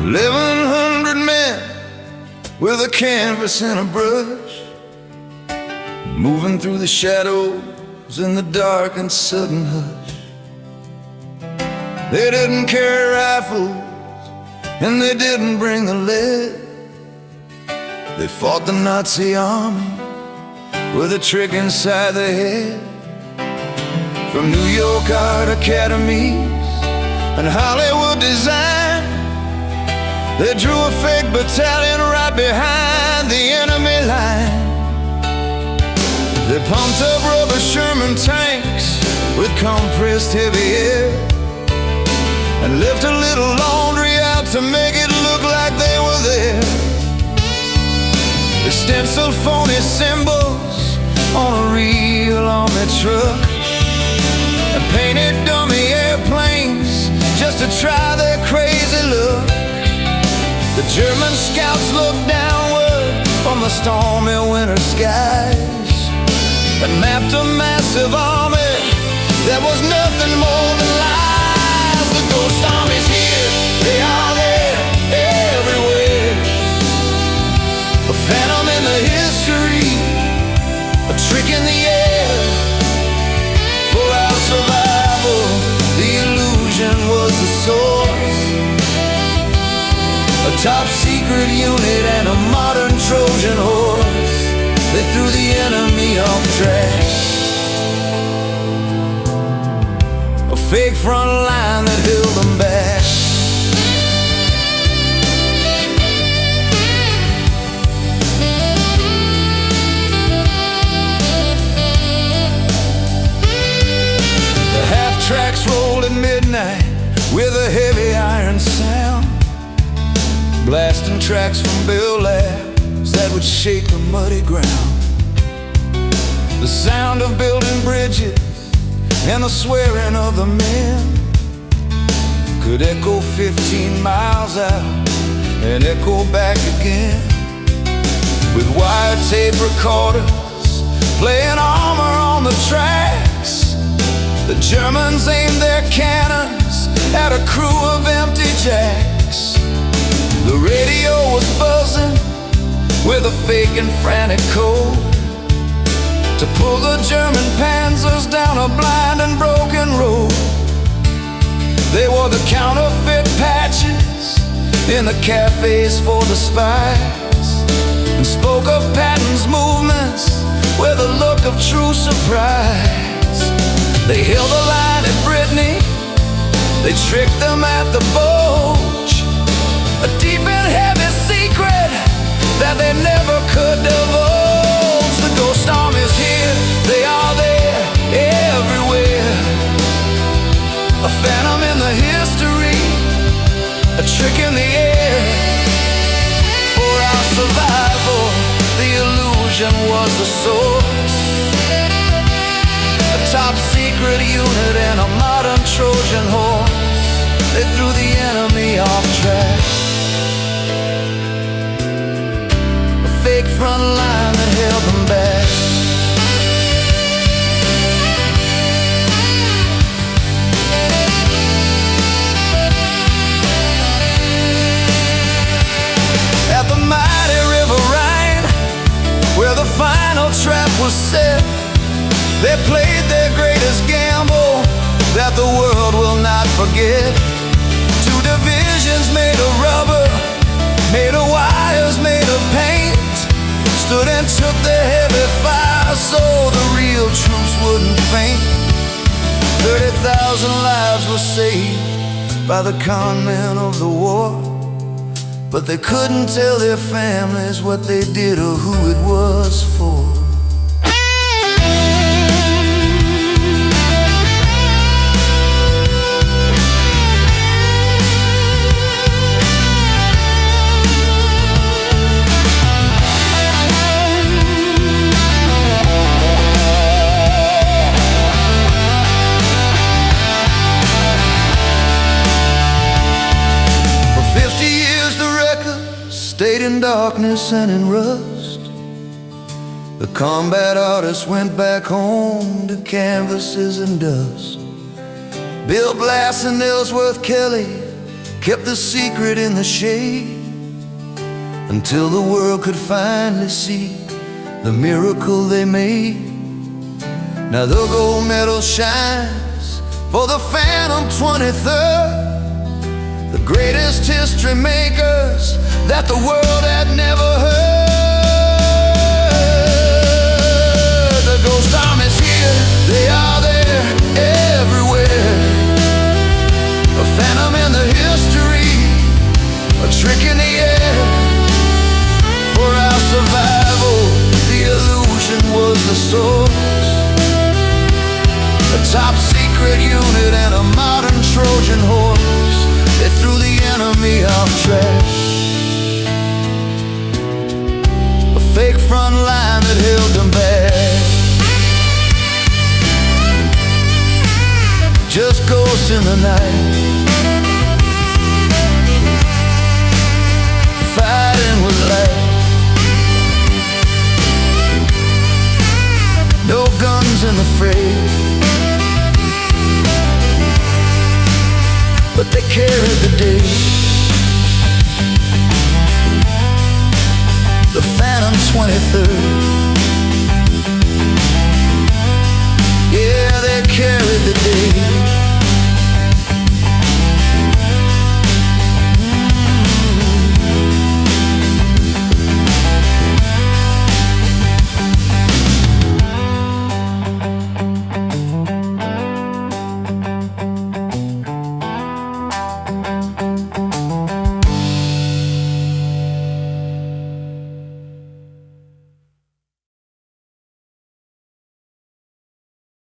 1,100 men with a canvas and a brush, moving through the shadows in the dark and sudden hush. They didn't carry rifles and they didn't bring the lead. They fought the Nazi army with a trick inside their head. From New York art academies and Hollywood design, they drew a fake battalion right behind the enemy line. They pumped up rubber Sherman tanks with compressed heavy air, and left a little laundry out to make it look like they were there. They stenciled phony symbols on a real army truck, and painted dummy airplanes just to try their crazy look. The German scouts looked downward from the stormy winter skies and mapped a massive army that was nothing more than lies. The ghost army's here, they are there, everywhere. A phantom in the history, a trick in the air. For our survival, the illusion was the source. A top secret unit and a modern Trojan horse. They threw the enemy off track. A fake front line that held them back. The half-tracks rolled at midnight with a heavy iron sound, blasting tracks from Bell Labs that would shake the muddy ground. The sound of building bridges and the swearing of the men could echo 15 miles out and echo back again. With wire tape recorders playing armor on the tracks, the Germans aimed their cannons at a crew of empty jacks. The radio was buzzing with a fake and frantic code to pull the German panzers down a blind and broken road. They wore the counterfeit patches in the cafes for the spies, and spoke of Patton's movements with a look of true surprise. They held the line at Brittany, they tricked them at the Bulge, a deep and heavy secret that they never could divulge. The ghost army's here, they are there, everywhere. A phantom in the history, a trick in the air. For our survival, the illusion was the source. A top secret unit and a modern Trojan horse. They threw the enemy off track. A fake front line that held them back. At the mighty River Rhine, where the final trap was set, they played their greatest gamble that the world will not forget. Two divisions made of rubber, made of wires, made of paint, stood and took the heavy fire so the real troops wouldn't faint. 30,000 lives were saved by the con men of the war, but they couldn't tell their families what they did or who it was for. Stayed in darkness and in rust. The combat artists went back home to canvases and dust. Bill Blass and Ellsworth Kelly kept the secret in the shade until the world could finally see the miracle they made. Now the gold medal shines for the Phantom 23rd, the greatest history makers that the world had never heard. The Ghost Army's here, they are there, everywhere. A phantom in the history, a trick in the air. For our survival, the illusion was the source. A top secret unit and a modern Trojan horse, they threw the enemy off track. A fake front line that held them back. Just ghosts in the night, fighting with light. No guns in the fray, but they carried the day. The Phantom 23rd.